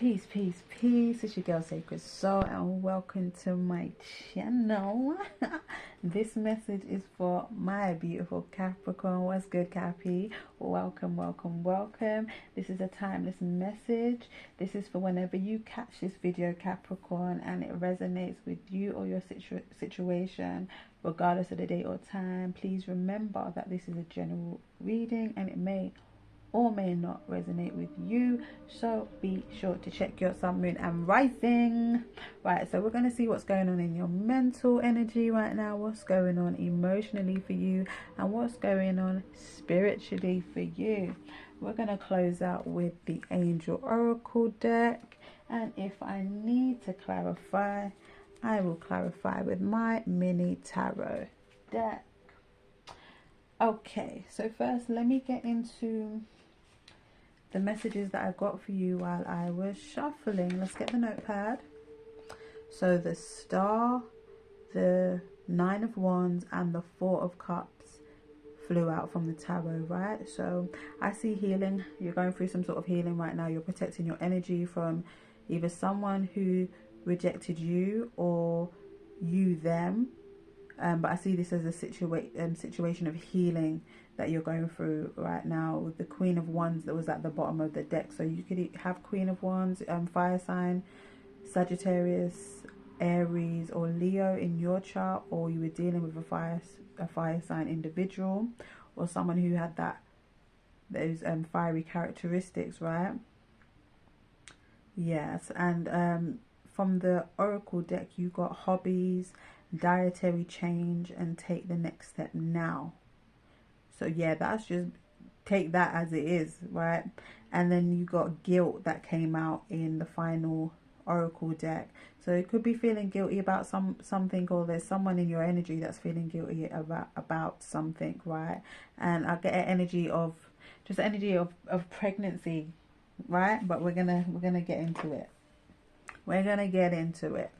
Peace, peace, peace. It's your girl Sacred Soul and welcome to my channel. This message is for my beautiful Capricorn. What's good, Cappy? Welcome, welcome, welcome. This is a timeless message. This is for whenever you catch this video, Capricorn, and it resonates with you or your situation, regardless of the date or time. Please remember that this is a general reading and it may or may not resonate with you, so be sure to check your sun, moon and rising. Right, so we're going to see what's going on in your mental energy right now, what's going on emotionally for you, and what's going on spiritually for you. We're going to close out with the Angel Oracle deck, and if I need to clarify, I will clarify with my mini tarot deck. Okay, so first let me get into the messages that I got for you while I was shuffling. Let's get the notepad. So the Star, the Nine of Wands and the Four of Cups flew out from the tarot, right? So I see healing. You're going through some sort of healing right now. You're protecting your energy from either someone who rejected you or you them. But I see this as a situation of healing that you're going through right now with the Queen of Wands that was at the bottom of the deck. So you could have Queen of Wands, fire sign, Sagittarius, Aries or Leo in your chart, or you were dealing with a fire sign individual or someone who had those fiery characteristics, right? Yes, and from the Oracle deck you got hobbies, dietary change, and take the next step now. So yeah, that's just take that as it is, right? And then you got guilt that came out in the final Oracle deck. So it could be feeling guilty about something, or there's someone in your energy that's feeling guilty about something, right? And I get an energy of pregnancy, right? But we're gonna get into it. We're gonna get into it.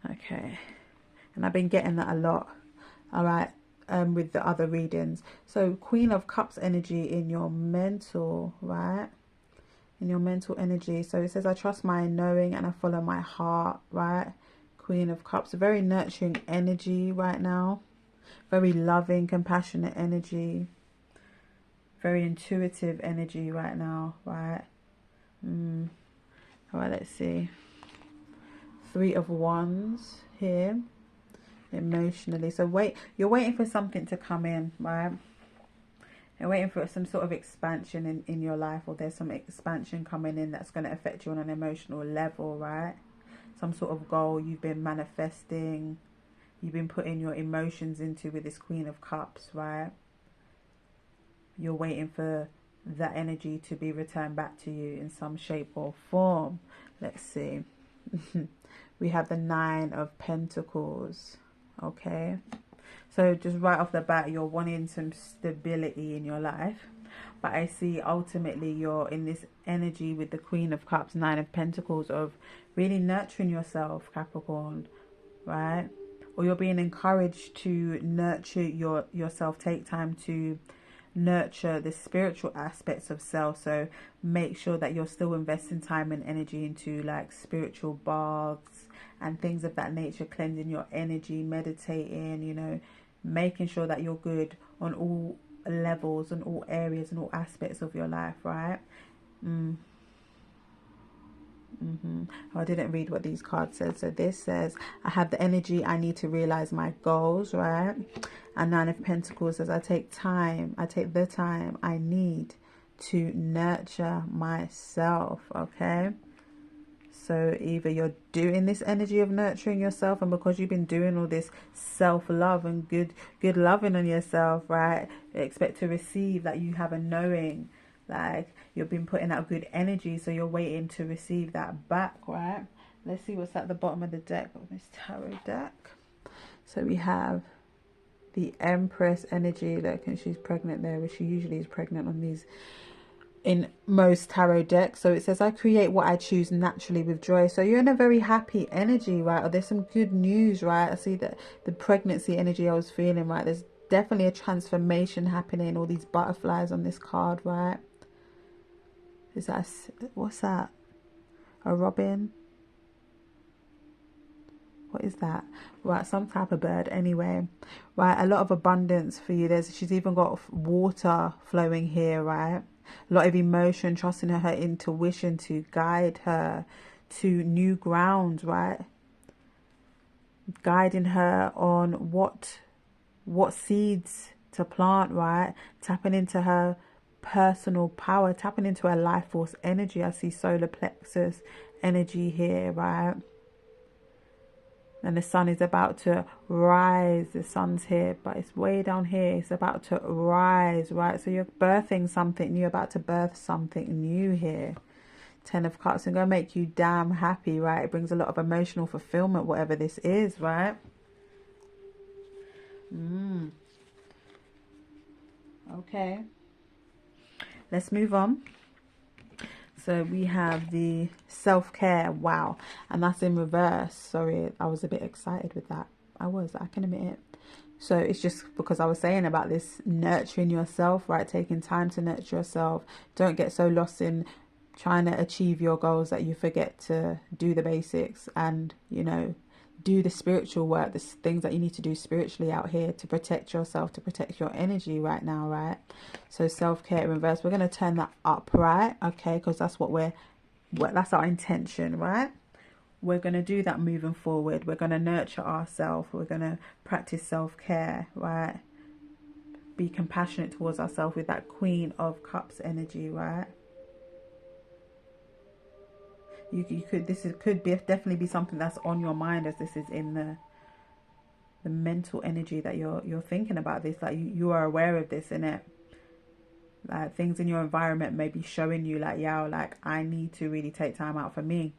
Okay, and I've been getting that a lot, all right, with the other readings. So Queen of Cups energy in your mental, right, in your mental energy. So it says, I trust my knowing and I follow my heart, right? Queen of Cups, a very nurturing energy right now, very loving, compassionate energy, very intuitive energy right now, right? All right, let's see. Three of Wands here, emotionally. So you're waiting for something to come in, right? You're waiting for some sort of expansion in your life, or there's some expansion coming in that's going to affect you on an emotional level, right? Some sort of goal you've been manifesting, you've been putting your emotions into with this Queen of Cups, right? You're waiting for that energy to be returned back to you in some shape or form. Let's see. We have the Nine of Pentacles. Okay, so just right off the bat, you're wanting some stability in your life, but I see ultimately you're in this energy with the Queen of Cups, Nine of Pentacles, of really nurturing yourself, Capricorn, right? Or you're being encouraged to nurture yourself. Take time to nurture the spiritual aspects of self. So make sure that you're still investing time and energy into like spiritual baths and things of that nature, cleansing your energy, meditating, you know, making sure that you're good on all levels and all areas and all aspects of your life, right? Oh, I didn't read what these cards said. So this says, I have the energy I need to realize my goals, right? And Nine of Pentacles says, I take the time I need to nurture myself, okay? So either you're doing this energy of nurturing yourself, and because you've been doing all this self-love and good loving on yourself, right, expect to receive that. You have a knowing, like you've been putting out good energy, so you're waiting to receive that back, right? Let's see what's at the bottom of the deck of this tarot deck. So we have the Empress energy. Look, and she's pregnant there, which she usually is pregnant on these in most tarot decks. So it says, I create what I choose naturally with joy. So you're in a very happy energy, right? Or there's some good news, right? I see that the pregnancy energy I was feeling, right? There's definitely a transformation happening. All these butterflies on this card, right? Is that, what's that? A robin. What is that? Right, some type of bird anyway. Right, a lot of abundance for you. She's even got water flowing here, right? A lot of emotion, trusting her intuition to guide her to new ground, right? Guiding her on what seeds to plant, right? Tapping into her personal power, tapping into her life force energy. I see solar plexus energy here, right? And the sun is about to rise. The sun's here, but it's way down here. It's about to rise, right? So you're birthing something new, about to birth something new here. 10 of Cups, and going to make you damn happy, right? It brings a lot of emotional fulfillment, whatever this is, right? Okay. Let's move on. So we have the self-care. Wow. And that's in reverse. Sorry, I was a bit excited with that. I can admit it. So it's just because I was saying about this nurturing yourself, right? Taking time to nurture yourself. Don't get so lost in trying to achieve your goals that you forget to do the basics and, you know, do the spiritual work, the things that you need to do spiritually out here to protect yourself, to protect your energy right now, right? So self-care in reverse, we're going to turn that up, right? Okay, because that's that's our intention, right? We're going to do that moving forward. We're going to nurture ourselves. We're going to practice self-care, right? Be compassionate towards ourselves with that Queen of Cups energy, right? You could definitely be something that's on your mind, as this is in the mental energy that you're thinking about this. Like you are aware of this, innit? Like things in your environment may be showing you like, yeah, like I need to really take time out for me.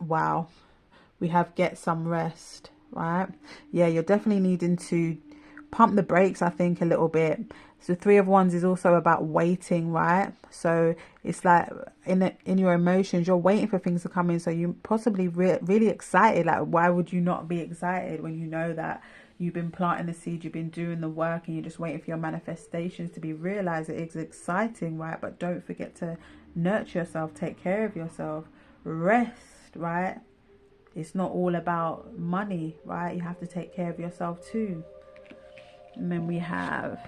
Wow. We have get some rest, right? Yeah, you're definitely needing to pump the brakes, I think, a little bit. So 3 of Wands is also about waiting, right? So it's like in your emotions, you're waiting for things to come in. So you're possibly really excited. Like, why would you not be excited when you know that you've been planting the seed, you've been doing the work, and you're just waiting for your manifestations to be realized? It is exciting, right? But don't forget to nurture yourself, take care of yourself, rest, right? It's not all about money, right? You have to take care of yourself too. And then we have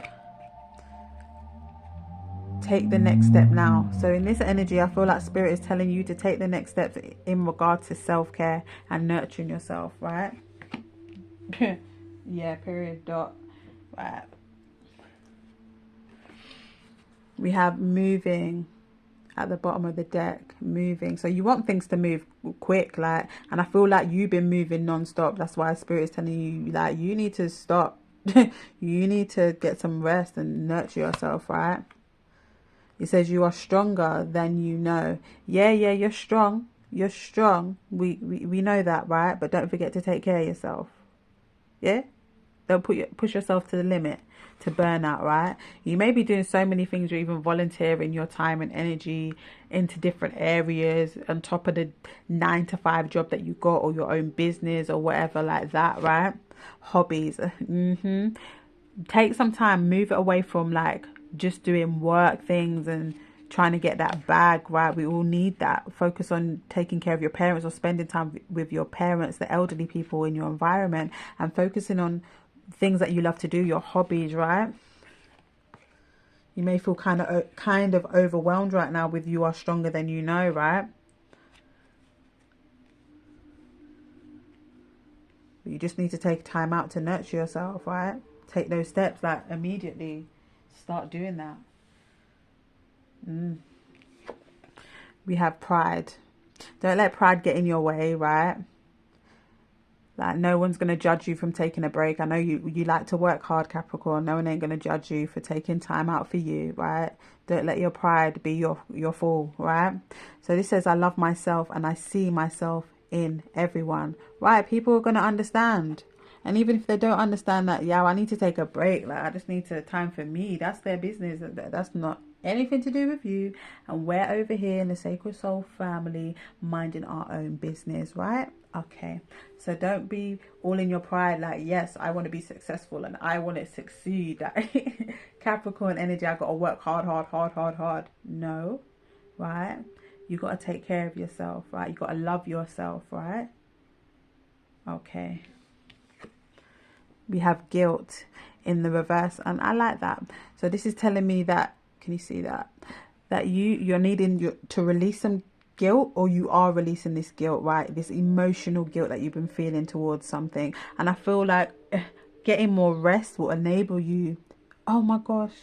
take the next step now. So in this energy, I feel like Spirit is telling you to take the next steps in regard to self-care and nurturing yourself, right? Yeah, period, dot. Right. We have moving at the bottom of the deck, moving. So you want things to move quick, like, and I feel like you've been moving non-stop. That's why Spirit is telling you, like, you need to stop. You need to get some rest and nurture yourself, right? It says you are stronger than you know. Yeah, you're strong. You're strong. We know that, right? But don't forget to take care of yourself. Yeah? Don't push yourself to the limit, to burnout, right? You may be doing so many things. You're even volunteering your time and energy into different areas on top of the 9-to-5 job that you got, or your own business or whatever like that, right? Hobbies. Take some time, move it away from like just doing work things and trying to get that bag, right? We all need that. Focus on taking care of your parents or spending time with your parents, the elderly people in your environment, and focusing on things that you love to do, your hobbies, right? You may feel kind of overwhelmed right now with you are stronger than you know, right? But you just need to take time out to nurture yourself, right? Take those steps, like immediately start doing that. We have pride. Don't let pride get in your way, right? Like, no one's going to judge you from taking a break. I know you like to work hard, Capricorn. No one ain't going to judge you for taking time out for you, right? Don't let your pride be your fall, right? So this says, I love myself and I see myself in everyone, right? People are going to understand. And even if they don't understand that, yeah, I need to take a break, like I just need time for me, that's their business. That's not anything to do with you. And we're over here in the Sacred Soul family minding our own business, right? Okay, so don't be all in your pride like, yes, I want to be successful and I want to succeed. Capricorn energy, I got to work hard. No, right? You got to take care of yourself, right? You got to love yourself, right? Okay. We have guilt in the reverse, and I like that. So this is telling me that, can you see that? That you're needing to release some guilt, or you are releasing this guilt, right? This emotional guilt that you've been feeling towards something. And I feel like getting more rest will enable you. Oh my gosh.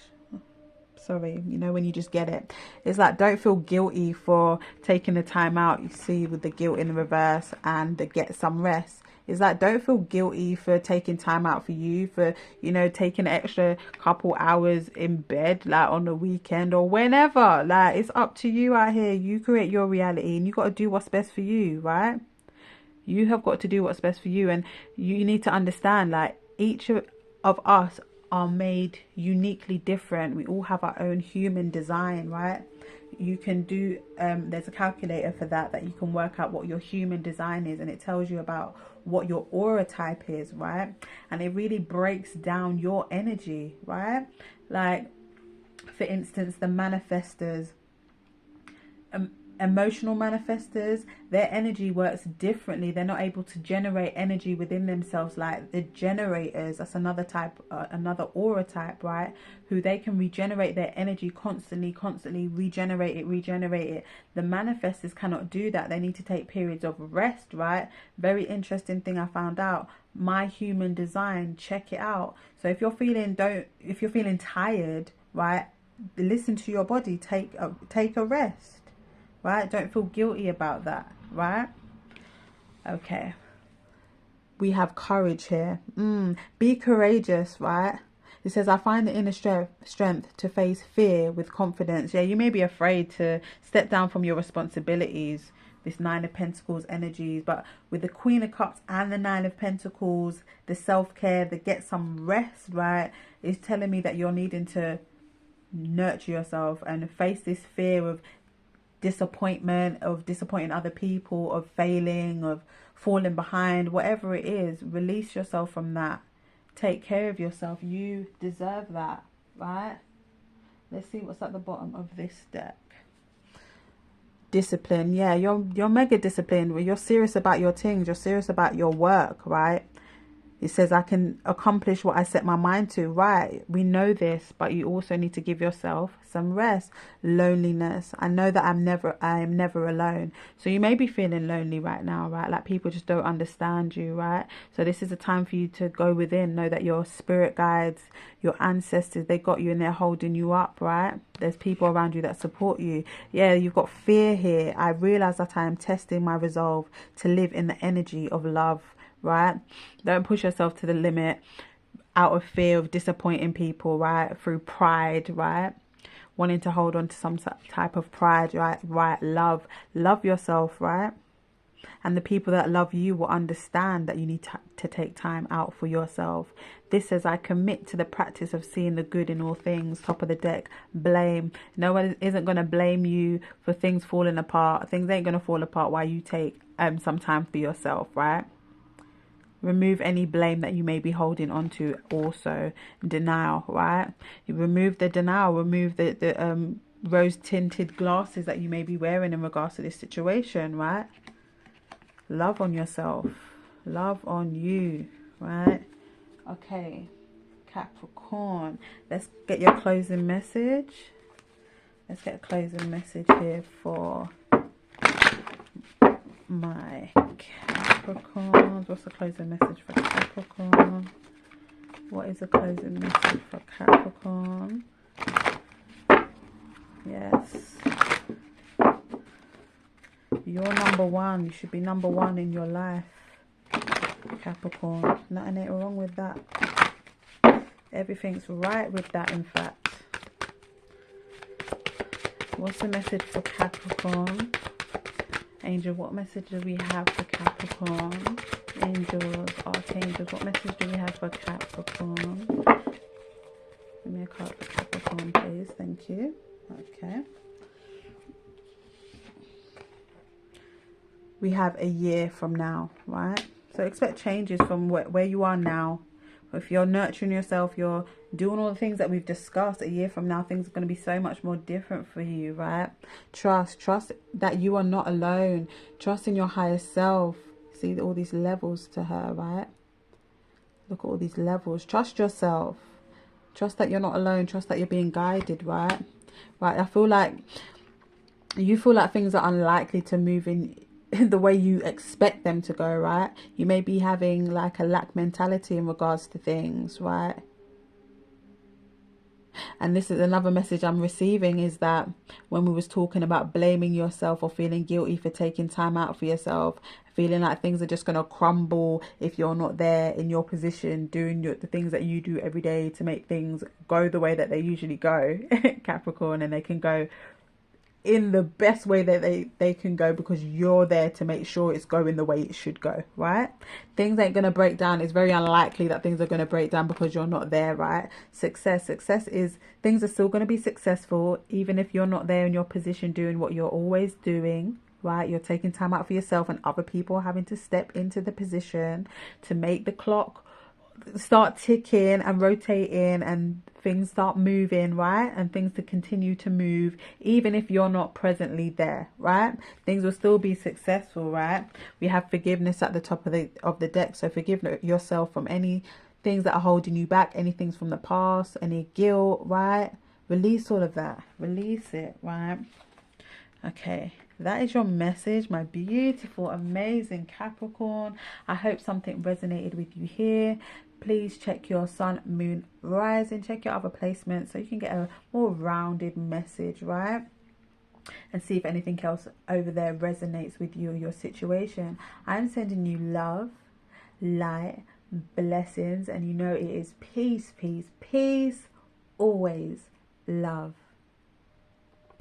Sorry, you know when you just get it. It's like, don't feel guilty for taking the time out. You see, with the guilt in the reverse and the get some rest. It's like, don't feel guilty for taking time out for you, for, you know, taking an extra couple hours in bed, like on the weekend or whenever. Like, it's up to you out here. You create your reality, and you got to do what's best for you, right? You have got to do what's best for you. And you need to understand, like, each of us are made uniquely different. We all have our own human design, right? You can do, there's a calculator for that you can work out what your human design is, and it tells you about what your aura type is, right? And it really breaks down your energy, right? Like, for instance, the manifestors, emotional manifestors, their energy works differently. They're not able to generate energy within themselves like the generators. That's another type, another aura type, right? Who they can regenerate their energy constantly regenerate it. The manifestors cannot do that. They need to take periods of rest, right? Very interesting thing I found out. My human design, check it out. So if you're feeling tired, right, listen to your body. Take a rest. Right? Don't feel guilty about that, right? Okay. We have courage here. Be courageous, right? It says, I find the inner strength to face fear with confidence. Yeah, you may be afraid to step down from your responsibilities, this Nine of Pentacles energies, but with the Queen of Cups and the Nine of Pentacles, the self-care, the get some rest, right, is telling me that you're needing to nurture yourself and face this fear of disappointment, of disappointing other people, of failing, of falling behind, whatever it is. Release yourself from that. Take care of yourself. You deserve that, right? Let's see what's at the bottom of this deck. Discipline. Yeah, you're mega disciplined. You're serious about your things. You're serious about your work, right? It says, I can accomplish what I set my mind to. Right, we know this, but you also need to give yourself some rest. Loneliness. I know that I am never alone. So you may be feeling lonely right now, right? Like people just don't understand you, right? So this is a time for you to go within. Know that your spirit guides, your ancestors, they got you and they're holding you up, right? There's people around you that support you. Yeah, you've got fear here. I realize that I am testing my resolve to live in the energy of love. Right? Don't push yourself to the limit out of fear of disappointing people, right? Through pride, right? Wanting to hold on to some type of pride, right? Love yourself, right? And the people that love you will understand that you need to take time out for yourself. This says, I commit to the practice of seeing the good in all things. Top of the deck, blame. No one isn't going to blame you for things falling apart. Things ain't going to fall apart while you take some time for yourself, right? Remove any blame that you may be holding on to. Also, denial, right? You remove the denial, remove the rose tinted glasses that you may be wearing in regards to this situation, right? Love on yourself, love on you, right? Okay, Capricorn, let's get your closing message. Let's get a closing message here for my Capricorn. What's the closing message for Capricorn? What is the closing message for Capricorn? Yes. You're number one. You should be number one in your life, Capricorn. Nothing ain't wrong with that. Everything's right with that, in fact. What's the message for Capricorn? Angel, what message do we have for Capricorn? Angels, archangels, what message do we have for Capricorn? Give me a card for Capricorn, please. Thank you. Okay. We have a year from now, right? So expect changes from where you are now If you're nurturing yourself, you're doing all the things that we've discussed, a year from now, things are going to be so much more different for you, right? Trust that you are not alone. Trust in your higher self. See all these levels to her, right? Look at all these levels. Trust yourself. Trust that you're not alone. Trust that you're being guided, right? Right, I feel like you feel like things are unlikely to move in the way you expect them to go, right? You may be having like a lack mentality in regards to things, right? And this is another message I'm receiving, is that when we was talking about blaming yourself or feeling guilty for taking time out for yourself, feeling like things are just going to crumble if you're not there in your position doing the things that you do every day to make things go the way that they usually go, Capricorn, and they can go in the best way that they can go because you're there to make sure it's going the way it should go, right? Things ain't going to break down. It's very unlikely that things are going to break down because you're not there, right? Success is things are still going to be successful even if you're not there in your position doing what you're always doing, right? You're taking time out for yourself, and other people are having to step into the position to make the clock start ticking and rotating and things start moving, right? And things to continue to move even if you're not presently there, right? Things will still be successful, right? We have forgiveness at the top of the deck. So forgive yourself from any things that are holding you back, any things from the past, any guilt, right? Release all of that. Release it, right? Okay, that is your message, my beautiful, amazing Capricorn. I hope something resonated with you here. Please check your sun, moon, rising. Check your other placements so you can get a more rounded message, right? And see if anything else over there resonates with you or your situation. I'm sending you love, light, blessings, and you know it is peace, peace, peace, always love.